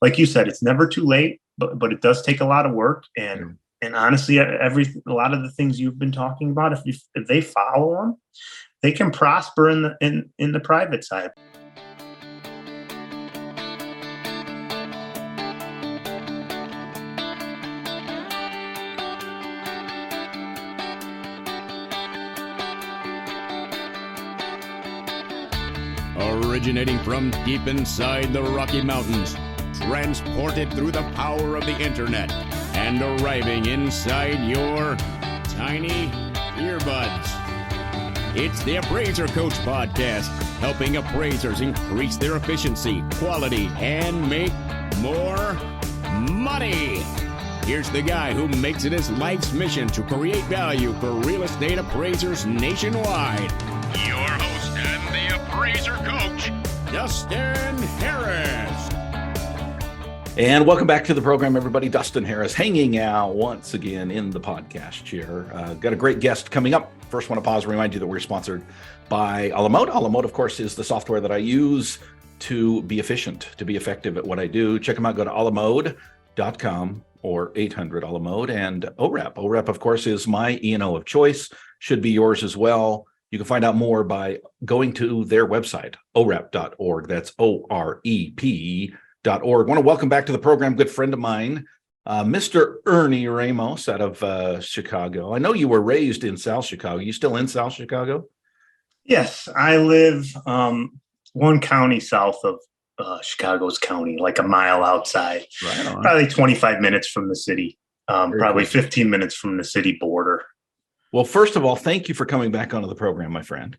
like you said, it's never too late, but it does take a lot of work. And honestly, a lot of the things you've been talking about, if they follow them, they can prosper in the private side. Originating from deep inside the Rocky Mountains, transported through the power of the internet, and arriving inside your tiny earbuds. It's the Appraiser Coach Podcast, helping appraisers increase their efficiency, quality, and make more money. Here's the guy who makes it his life's mission to create value for real estate appraisers nationwide. Your host and the Appraiser Coach, Dustin Harris. And welcome back to the program, everybody. Dustin Harris hanging out once again in the podcast chair. Got a great guest coming up. First, want to pause and remind you that we're sponsored by A la Mode. A la Mode, of course, is the software that I use to be efficient, to be effective at what I do. Check them out. Go to alamode.com or 800 A la Mode. And OREP. OREP, of course, is my E&O of choice. Should be yours as well. You can find out more by going to their website, orep.org. That's OREP.org. Want to welcome back to the program, good friend of mine, Mr. Ernie Ramos out of Chicago. I know you were raised in South Chicago. You still in South Chicago? Yes, I live one county south of Chicago's county, like a mile outside. Right on. Probably 25 minutes from the city, probably cool. 15 minutes from the city border. Well, first of all, thank you for coming back onto the program, my friend.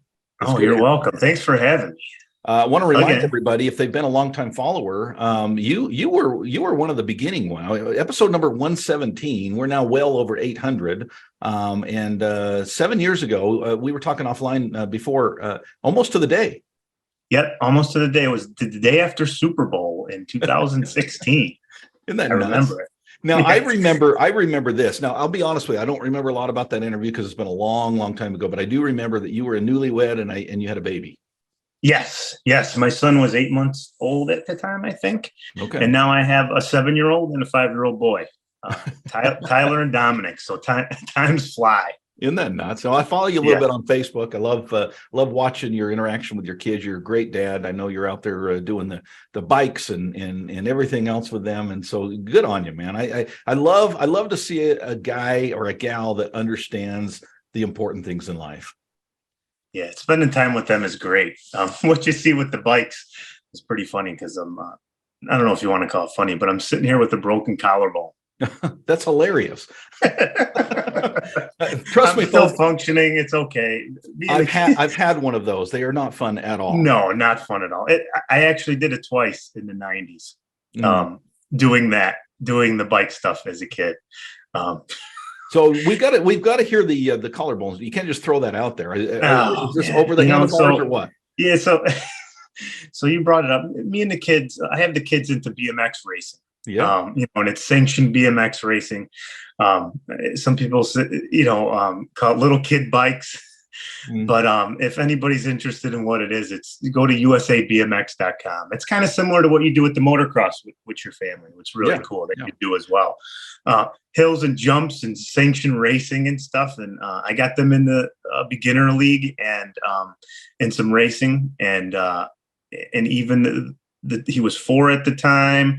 You're welcome. Thanks for having me. I want to remind everybody, if they've been a longtime follower, you were one of the beginning one. Episode number 117. We're now well over 800. And 7 years ago, we were talking offline before, almost to the day. Yep, almost to the day. It was the day after Super Bowl in 2016. Isn't that I nuts? remember it. Now, I remember this. Now, I'll be honest with you. I don't remember a lot about that interview because it's been a long, long time ago. But I do remember that you were a newlywed and you had a baby. Yes. My son was 8 months old at the time, I think. Okay. And now I have a 7-year-old and a 5-year-old boy, Tyler and Dominic. So times fly. Isn't that nuts? So I follow you a little bit on Facebook. I love watching your interaction with your kids. You're a great dad. I know you're out there doing the bikes and everything else with them. And so good on you, man. I love to see a guy or a gal that understands the important things in life. Yeah, spending time with them is great. What you see with the bikes is pretty funny because I don't know if you want to call it funny, but I'm sitting here with a broken collarbone. That's hilarious. Trust me, still functioning. It's okay. I've had one of those. They are not fun at all. No, not fun at all. I actually did it twice in the 90s. Doing the bike stuff as a kid. So we've got to hear the collarbones. You can't just throw that out there. Is this over the handlebars or what? Yeah. So you brought it up. Me and the kids. I have the kids into BMX racing. Yeah. And it's sanctioned BMX racing. Some people say, call it little kid bikes. But if anybody's interested in what it is, you go to usabmx.com. It's kind of similar to what you do with the motocross with your family, which is really cool that you do as well. Hills and jumps and sanctioned racing and stuff. And I got them in the beginner league and some racing. And even he was 4 at the time.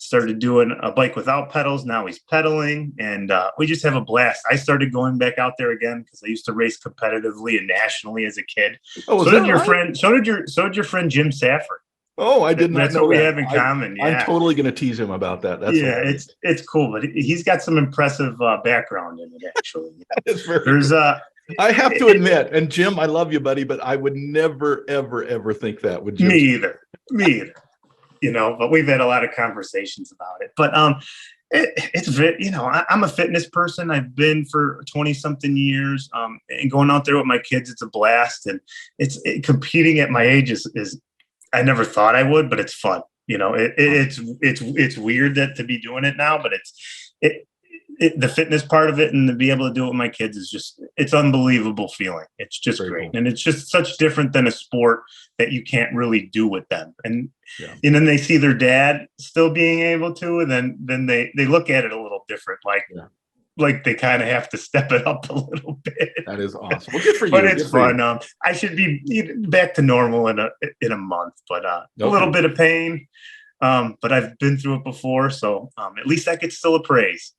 Started doing a bike without pedals. Now he's pedaling, and we just have a blast. I started going back out there again because I used to race competitively and nationally as a kid. Oh, so did your friend? So did your friend Jim Safford. Oh, I didn't. That's what we have in common. Yeah. I'm totally going to tease him about that. That's hilarious. It's cool, but he's got some impressive background in it. Actually, I have to admit, and Jim, I love you, buddy, but I would never, ever, ever think that would. Me either. But we've had a lot of conversations about it. But I'm a fitness person. I've been for 20 something years. And going out there with my kids, it's a blast. And competing at my age is I never thought I would, but it's fun. It's weird to be doing it now, but the fitness part of it and to be able to do it with my kids is just, it's unbelievable feeling. It's just Very great. cool. And it's just such different than a sport that you can't really do with them. And, Yeah. and then they see their dad still being able to, and then they look at it a little different. Like they kind of have to step it up a little bit. That is awesome. Well, good for you. But it's Good for you. fun. I should be back to normal in a month, but a little bit of pain. But I've been through it before, so at least I could still appraise.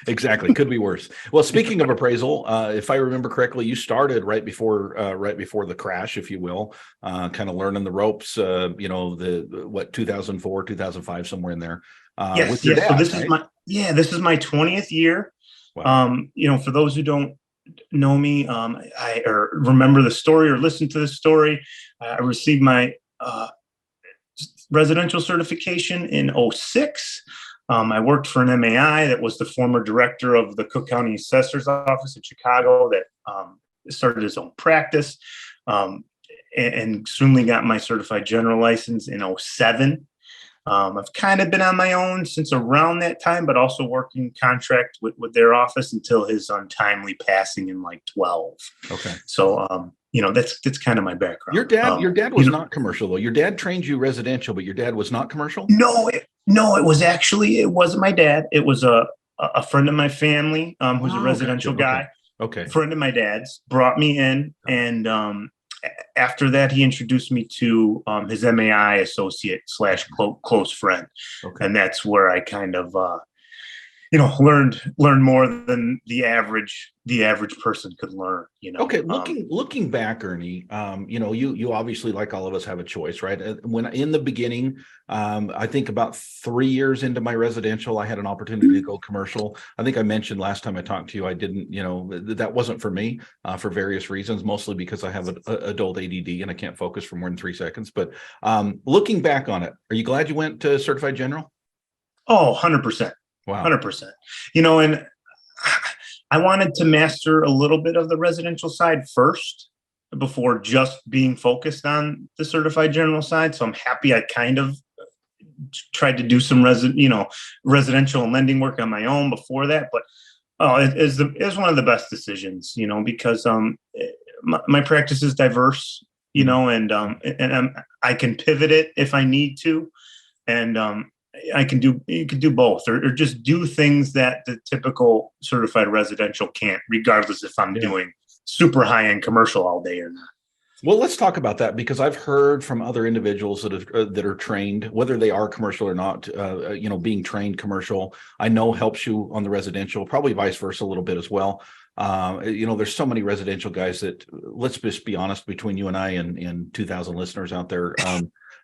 Exactly. Could be worse. Well, speaking of appraisal, if I remember correctly, you started right before the crash, if you will, kind of learning the ropes. 2004, 2005, somewhere in there. Yes. With your dad, So this right? is my 20th year. Wow. For those who don't know me, or remember the story or listen to the story, I received my residential certification in 2006. I worked for an MAI that was the former director of the Cook County Assessor's Office in Chicago that started his own practice, and soonly got my certified general license in 2007. I've kind of been on my own since around that time, but also working contract with their office until his untimely passing in 2012. Okay. So, that's kind of my background. Your dad was not commercial though. Your dad trained you residential, but your dad was not commercial? No, it wasn't my dad. It was a friend of my family, who's a residential guy. Okay. Friend of my dad's brought me in, and after that, he introduced me to his MAI associate / close friend. Okay. And that's where I kind of, learned more than the average person could learn. Okay. Looking back, Ernie, you obviously, like all of us, have a choice, right? When in the beginning, I think about 3 years into my residential, I had an opportunity to go commercial. I think I mentioned last time I talked to you, I didn't, that wasn't for me for various reasons, mostly because I have an adult ADD and I can't focus for more than 3 seconds. But looking back on it, are you glad you went to certified general? Oh, 100%. Wow. 100%. And I wanted to master a little bit of the residential side first before just being focused on the certified general side. So I'm happy I kind of tried to do some residential and lending work on my own before that. But it is one of the best decisions, because my practice is diverse, and I can pivot it if I need to, and you can do both, or just do things that the typical certified residential can't, regardless if I'm doing super high-end commercial all day or not. Well, let's talk about that, because I've heard from other individuals that are trained, whether they are commercial or not, being trained commercial, I know helps you on the residential, probably vice versa a little bit as well. There's so many residential guys that, let's just be honest, between you and I and 2,000 listeners out there,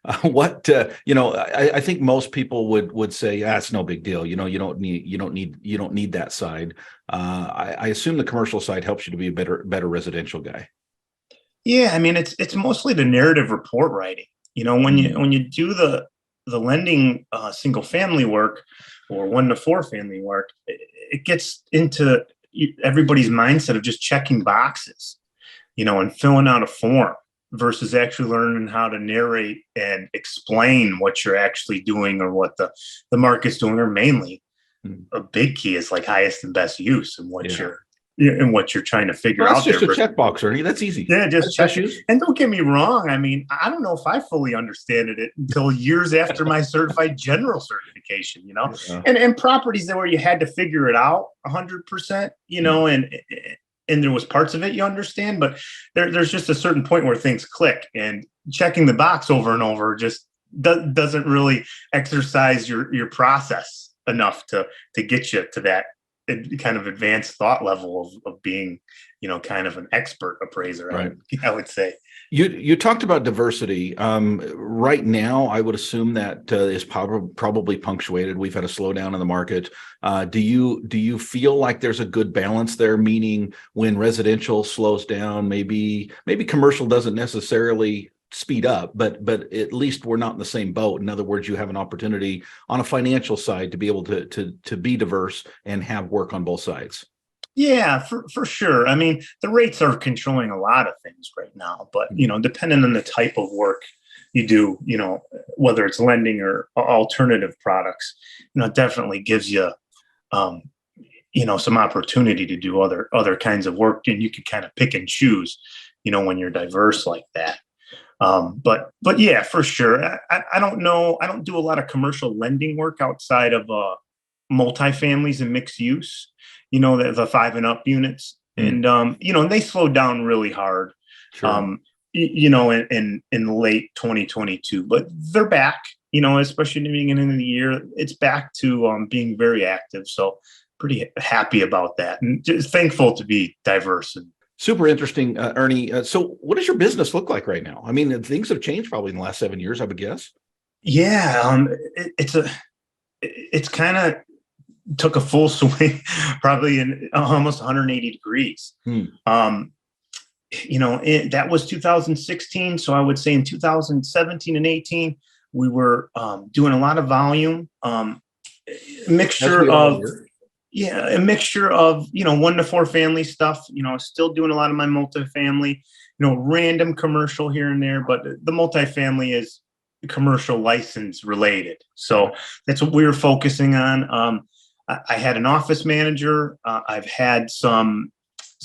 I think most people would say, it's no big deal. You don't need that side. I assume the commercial side helps you to be a better residential guy. Yeah. I mean, it's mostly the narrative report writing, when you do the lending, single family work or 1 to 4 family work, it gets into everybody's mindset of just checking boxes, and filling out a form, versus actually learning how to narrate and explain what you're actually doing or what the market's doing, or mainly a big key is highest and best use and what you're trying to figure out. That's just a checkbox, Ernie. That's easy. Yeah, just check. And don't get me wrong. I mean, I don't know if I fully understood it until years after my certified general certification, and properties where you had to figure it out 100%, and there was parts of it you understand, but there's just a certain point where things click, and checking the box over and over just doesn't really exercise your process enough to get you to that kind of advanced thought level of being, kind of an expert appraiser. Right. I would say. You talked about diversity. Right now, I would assume that is probably punctuated. We've had a slowdown in the market. Do you feel like there's a good balance there? Meaning, when residential slows down, maybe commercial doesn't necessarily speed up, but at least we're not in the same boat. In other words, you have an opportunity on a financial side to be able to be diverse and have work on both sides. Yeah, for sure. I mean, the rates are controlling a lot of things right now, but, depending on the type of work you do, whether it's lending or alternative products, it definitely gives you some opportunity to do other kinds of work, and you can kind of pick and choose, when you're diverse like that. But yeah, for sure. I don't know. I don't do a lot of commercial lending work outside of multifamilies and mixed use, the 5 and up units. And, and they slowed down really hard, Sure. in late 2022, but they're back, especially in the beginning of the year. It's back to being very active. So pretty happy about that, and just thankful to be diverse. And Super interesting, Ernie. So what does your business look like right now? I mean, things have changed probably in the last 7 years, I would guess. yeah, it's kind of took a full swing, probably in almost 180 degrees. That was 2016. So I would say in 2017 and 18, we were doing a lot of volume, a mixture of 1 to 4 family stuff, still doing a lot of my multifamily, random commercial here and there, but the multifamily is commercial license related. So that's what we were focusing on. I had an office manager. I've had some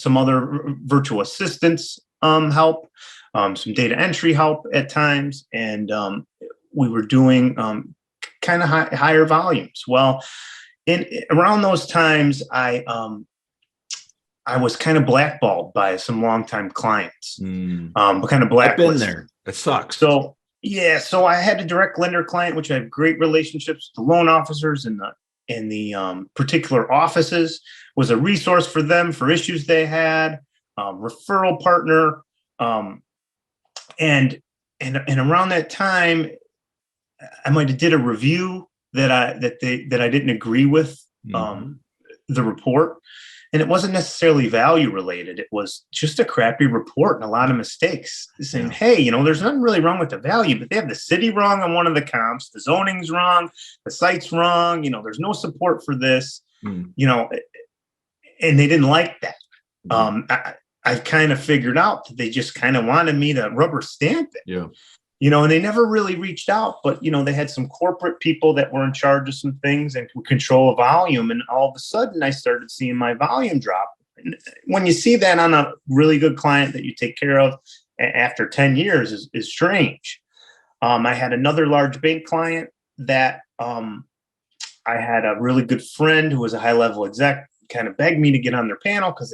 other virtual assistants help, some data entry help at times, and we were doing kind of higher volumes. Well, around those times, I was kind of blackballed by some longtime clients. Kind of blacklisted. I've been there. It sucks. So yeah, so I had a direct lender client, which I have great relationships with the loan officers and the particular offices, was a resource for them for issues they had, referral partner. And around that time, I might have did a review that I didn't agree with, the report. And it wasn't necessarily value related. It was just a crappy report and a lot of mistakes, saying, hey, there's nothing really wrong with the value, but they have the city wrong on one of the comps. The zoning's wrong. The site's wrong. There's no support for this, and they didn't like that. I kind of figured out that they just kind of wanted me to rubber stamp it. Yeah. And they never really reached out, but, they had some corporate people that were in charge of some things and could control volume. And all of a sudden I started seeing my volume drop. And when you see that on a really good client that you take care of after 10 years is strange. I had another large bank client that I had a really good friend who was a high level exec kind of begged me to get on their panel because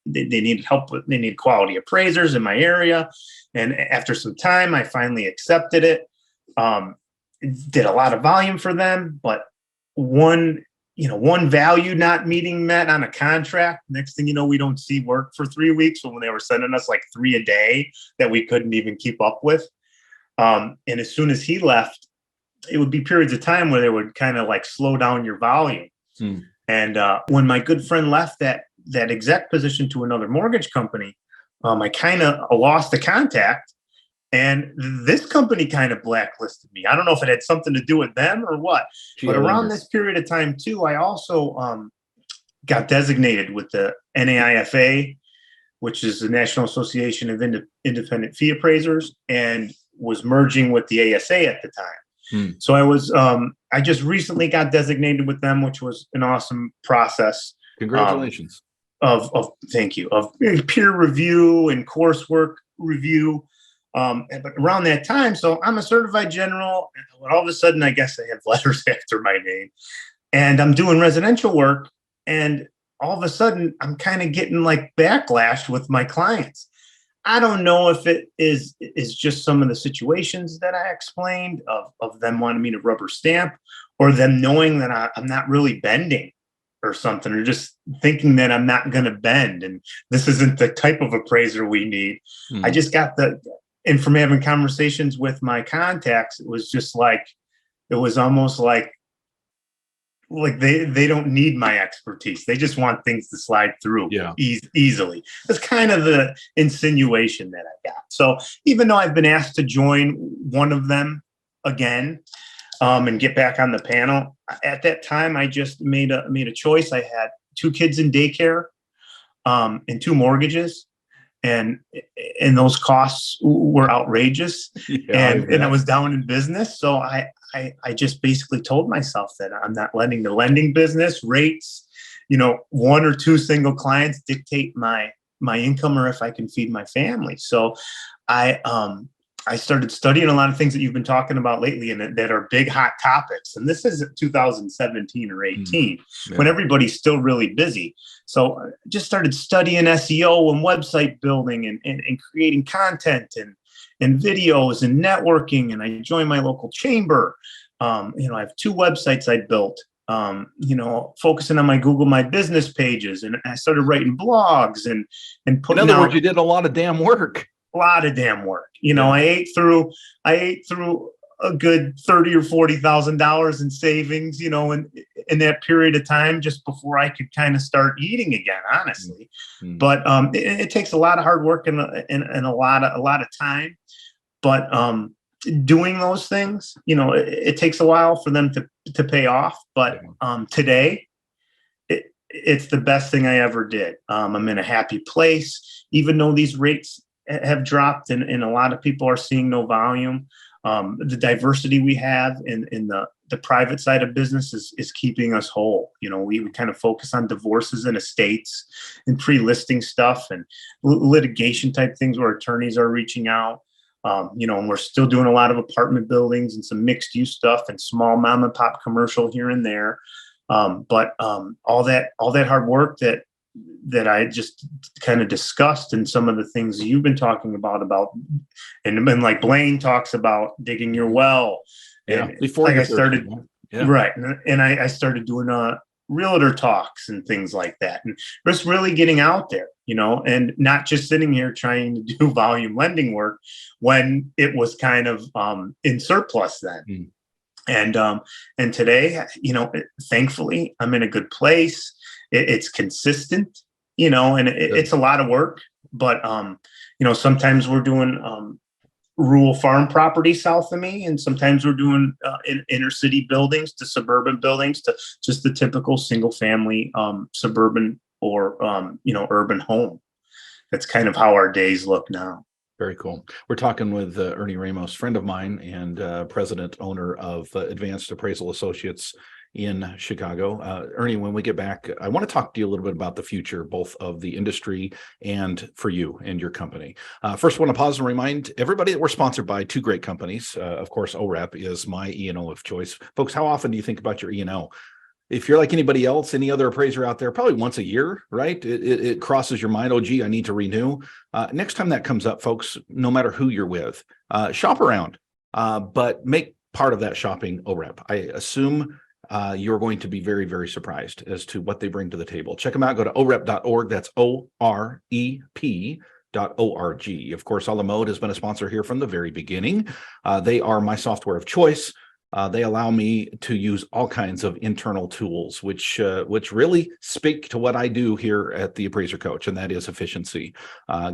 they needed help they needed quality appraisers in my area. And after some time, I finally accepted it. Did a lot of volume for them, but one value not met on a contract. Next thing you know, we don't see work for 3 weeks when they were sending us like 3 a day that we couldn't even keep up with. And as soon as he left, it would be periods of time where they would kind of like slow down your volume. And when my good friend left that exec position to another mortgage company, I kind of lost the contact, and this company kind of blacklisted me. I don't know if it had something to do with them or what, but around this period of time too, I also got designated with the NAIFA, which is the National Association of Independent Fee Appraisers, and was merging with the ASA at the time. So I just recently got designated with them, which was an awesome process. Congratulations. Thank you, of peer review and coursework review. But around that time, so I'm a certified general, and all of a sudden, I guess I have letters after my name, and I'm doing residential work, and all of a sudden, I'm kind of getting like backlash with my clients. I don't know if it is just some of the situations that I explained of them wanting me to rubber stamp, or them knowing that I'm not really bending or something, or just thinking that I'm not going to bend and this isn't the type of appraiser we need. I just got and from having conversations with my contacts, it was just like, it was almost like they don't need my expertise. They just want things to slide through easily. That's kind of the insinuation that I got. So even though I've been asked to join one of them again, and get back on the panel, at that time, I just made a choice. I had 2 kids in daycare, and 2 mortgages, and those costs were outrageous. And I was down in business. So I just basically told myself that I'm not letting the lending business, rates, one or two single clients dictate my income or if I can feed my family. So I started studying a lot of things that you've been talking about lately and that are big hot topics. And this is 2017 or 18 when everybody's still really busy. So I just started studying SEO and website building and creating content and videos and networking. And I joined my local chamber. I have 2 websites I built, focusing on my Google My Business pages. And I started writing blogs and putting In other words, you did a lot of damn work. A lot of damn work. I ate through a good $30,000 or $40,000 in savings, in that period of time just before I could kind of start eating again, honestly. But it takes a lot of hard work and a lot of time. But doing those things, it takes a while for them to pay off. But today, it's the best thing I ever did. I'm in a happy place, even though these rates have dropped and a lot of people are seeing no volume. The diversity we have in the private side of business is keeping us whole. We kind of focus on divorces and estates and pre-listing stuff and litigation type things where attorneys are reaching out. And we're still doing a lot of apartment buildings and some mixed use stuff and small mom and pop commercial here and there. But all that hard work that I just kind of discussed and some of the things you've been talking about and like Blaine talks about digging your well. Yeah. And before I started, right. And I started doing realtor talks and things like that. And just really getting out there, and not just sitting here trying to do volume lending work when it was kind of in surplus then. And today, thankfully I'm in a good place. It's consistent, and it's a lot of work, but, sometimes we're doing rural farm property south of me, and sometimes we're doing inner city buildings to suburban buildings to just the typical single family suburban or, urban home. That's kind of how our days look now. Very cool. We're talking with Ernie Ramos, friend of mine and president owner of Advanced Appraisal Associates in Chicago. Ernie, when we get back, I want to talk to you a little bit about the future, both of the industry and for you and your company. First, I want to pause and remind everybody that we're sponsored by 2 great companies. Of course, OREP is my E&O of choice. Folks, how often do you think about your E&O? If you're like anybody else, any other appraiser out there, probably once a year, right? It crosses your mind, oh, gee, I need to renew. Next time that comes up, folks, no matter who you're with, shop around, but make part of that shopping OREP. I assume you're going to be very, very surprised as to what they bring to the table. Check them out. Go to orep.org. That's OREP.org. Of course, Alamode has been a sponsor here from the very beginning. They are my software of choice. They allow me to use all kinds of internal tools, which really speak to what I do here at the Appraiser Coach, and that is efficiency,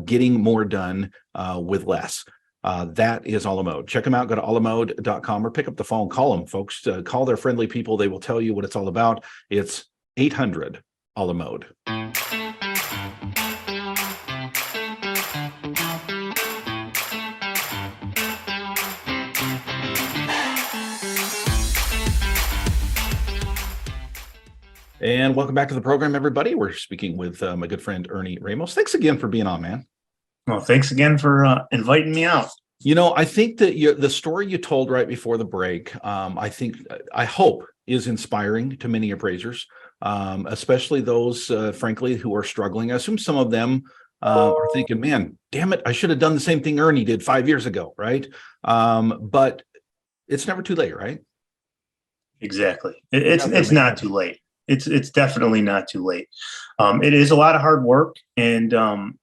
getting more done with less. That is Alamode. Check them out. Go to alamode.com or pick up the phone. Call them, folks. Call their friendly people. They will tell you what it's all about. It's 800 Alamode. And welcome back to the program, everybody. We're speaking with my good friend, Ernie Ramos. Thanks again for being on, man. Well, thanks again for inviting me out. I think that the story you told right before the break, I hope is inspiring to many appraisers, especially those, frankly, who are struggling. I assume some of them are thinking, man, damn it, I should have done the same thing Ernie did 5 years ago, right? But it's never too late, right? Exactly. It's not too late. It's definitely not too late. It is a lot of hard work, and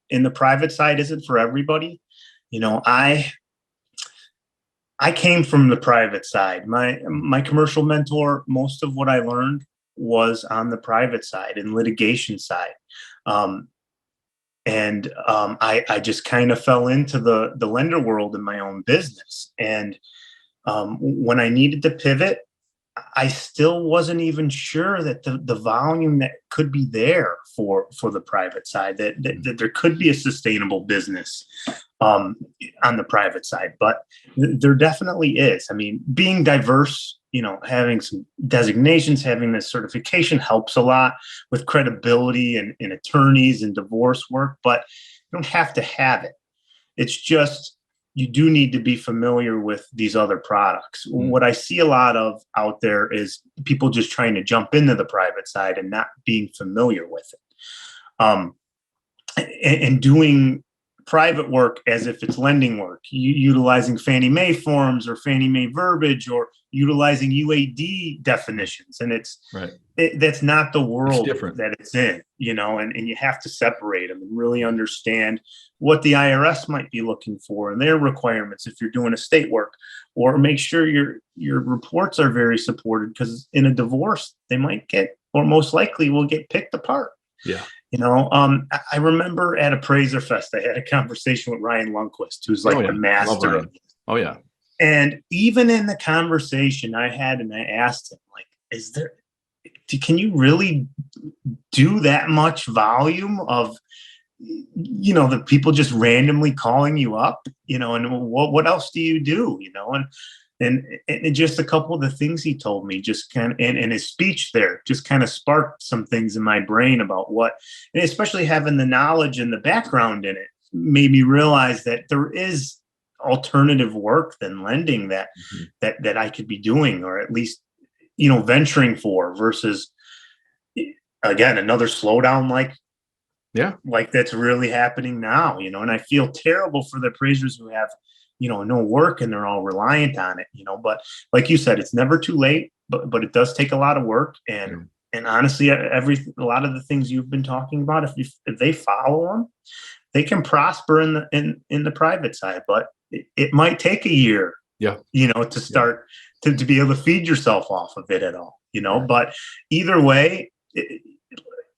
in the private side isn't for everybody. I came from the private side. My commercial mentor, most of what I learned was on the private side and litigation side. I just kind of fell into the lender world in my own business. And when I needed to pivot, I still wasn't even sure that the volume that could be there for the private side, that there could be a sustainable business on the private side, but there definitely is. I mean, being diverse, having some designations, having this certification helps a lot with credibility and attorneys and divorce work, but you don't have to have it. It's just, you do need to be familiar with these other products. What I see a lot of out there is people just trying to jump into the private side and not being familiar with it. And doing private work as if it's lending work, utilizing Fannie Mae forms or Fannie Mae verbiage or utilizing UAD definitions. And that's not the world that it's in, and you have to separate them and really understand what the IRS might be looking for and their requirements if you're doing estate work, or make sure your reports are very supported, because in a divorce, they might get, or most likely will get, picked apart. Yeah. I remember at Appraiser Fest, I had a conversation with Ryan Lundquist, who's like the master of it. Oh, yeah. And even in the conversation I had, and I asked him, like, can you really do that much volume of, the people just randomly calling you up, and what else do you do, and just a couple of the things he told me just kind of, and his speech there just kind of sparked some things in my brain about and especially having the knowledge and the background in it made me realize that there is alternative work than lending that I could be doing, or at least, venturing for, versus, again, another slowdown like that's really happening now, and I feel terrible for the appraisers who have, no work and they're all reliant on it, but like you said, it's never too late, but it does take a lot of work. And honestly, a lot of the things you've been talking about, if they follow them, they can prosper in the private side, but it might take a year, to start to be able to feed yourself off of it at all, but either way,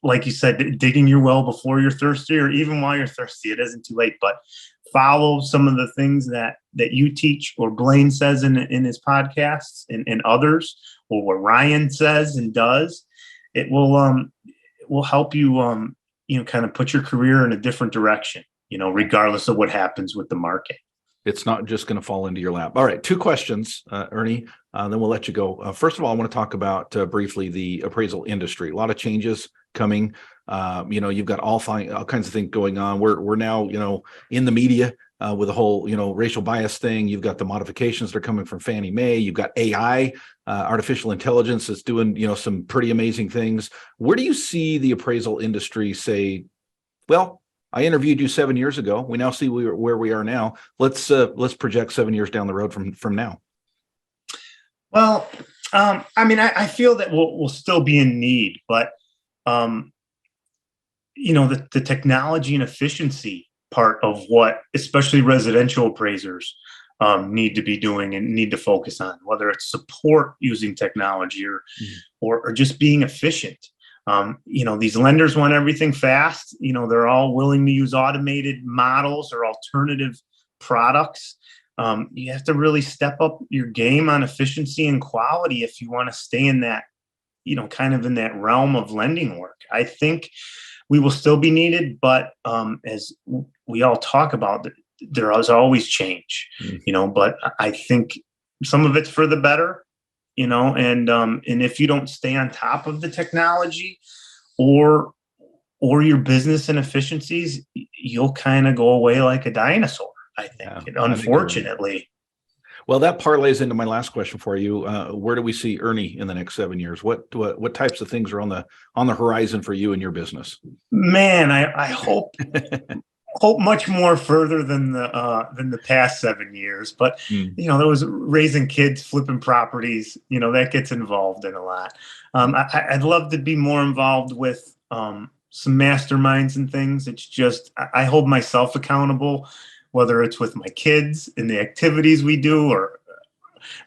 like you said, digging your well before you're thirsty, or even while you're thirsty, it isn't too late. But follow some of the things that you teach, or Blaine says in his podcasts, and others, or what Ryan says and does. It will help you, kind of put your career in a different direction, regardless of what happens with the market. It's not just going to fall into your lap. All right, 2 questions, Ernie, then we'll let you go. First of all, I want to talk about briefly the appraisal industry. A lot of changes coming. You've got all kinds of things going on. We're now, in the media with the whole, racial bias thing. You've got the modifications that are coming from Fannie Mae. You've got AI, artificial intelligence that's doing, some pretty amazing things. Where do you see the appraisal industry say, well, I interviewed you 7 years ago. We now see where we are now. Let's project 7 years down the road from now. Well, I feel that we'll still be in need, but the technology and efficiency part of what especially residential appraisers need to be doing and need to focus on, whether it's support using technology or just being efficient. These lenders want everything fast. They're all willing to use automated models or alternative products. You have to really step up your game on efficiency and quality if you want to stay in that, kind of in that realm of lending work. I think we will still be needed, but as we all talk about, there is always change, but I think some of it's for the better. And if you don't stay on top of the technology or your business and efficiencies, you'll kind of go away like a dinosaur, I think, unfortunately. Well, that parlays into my last question for you. Where do we see Ernie in the next 7 years? What types of things are on the horizon for you and your business? Man, I hope much more further than the past 7 years, but there was raising kids, flipping properties, that gets involved in a lot. I'd love to be more involved with some masterminds and things. It's just I hold myself accountable, whether it's with my kids and the activities we do, or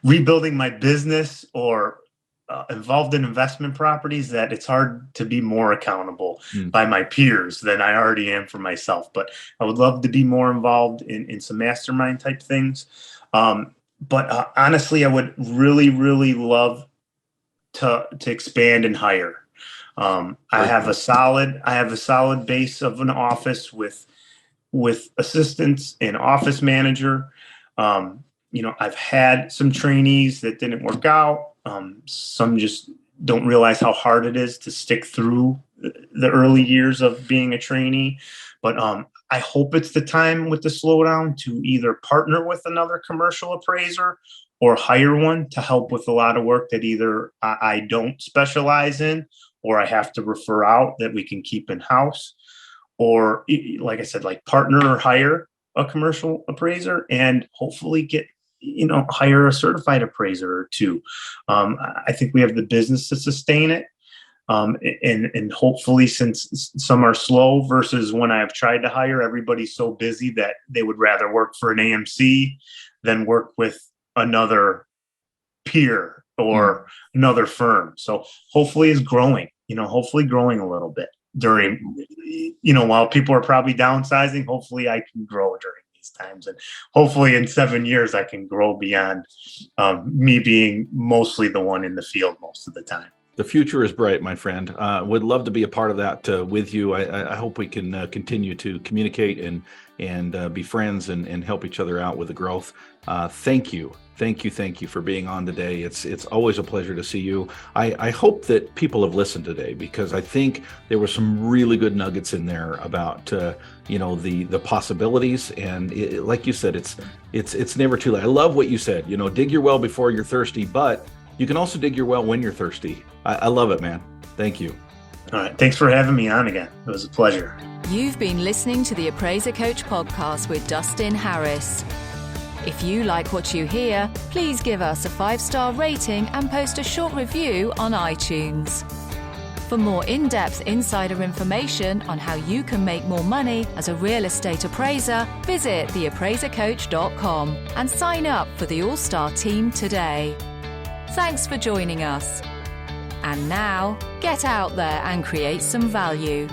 rebuilding my business, or involved in investment properties, that it's hard to be more accountable by my peers than I already am for myself. But I would love to be more involved in some mastermind type things. But honestly, I would really, really love to expand and hire. I have a solid base of an office with assistants and office manager. I've had some trainees that didn't work out. Some just don't realize how hard it is to stick through the early years of being a trainee. But I hope it's the time with the slowdown to either partner with another commercial appraiser or hire one to help with a lot of work that either I don't specialize in or I have to refer out that we can keep in-house. Or, like I said, like partner or hire a commercial appraiser and hopefully hire a certified appraiser or two. I think we have the business to sustain it. And hopefully, since some are slow versus when I've tried to hire, everybody's so busy that they would rather work for an AMC than work with another peer or another firm. So hopefully it's growing, hopefully growing a little bit during, while people are probably downsizing, hopefully I can grow during these times. And hopefully in 7 years, I can grow beyond me being mostly the one in the field most of the time. The future is bright, my friend. Would love to be a part of that with you. I hope we can continue to communicate and be friends and help each other out with the growth. Thank you for being on today. It's always a pleasure to see you. I hope that people have listened today because I think there were some really good nuggets in there about the possibilities, and like you said, it's never too late. I love what you said. Dig your well before you're thirsty, but you can also dig your well when you're thirsty. I love it, man. Thank you. All right. Thanks for having me on again. It was a pleasure. You've been listening to the Appraiser Coach podcast with Dustin Harris. If you like what you hear, please give us a 5-star rating and post a short review on iTunes. For more in-depth insider information on how you can make more money as a real estate appraiser, visit theappraisercoach.com and sign up for the All-Star team today. Thanks for joining us. And now, get out there and create some value.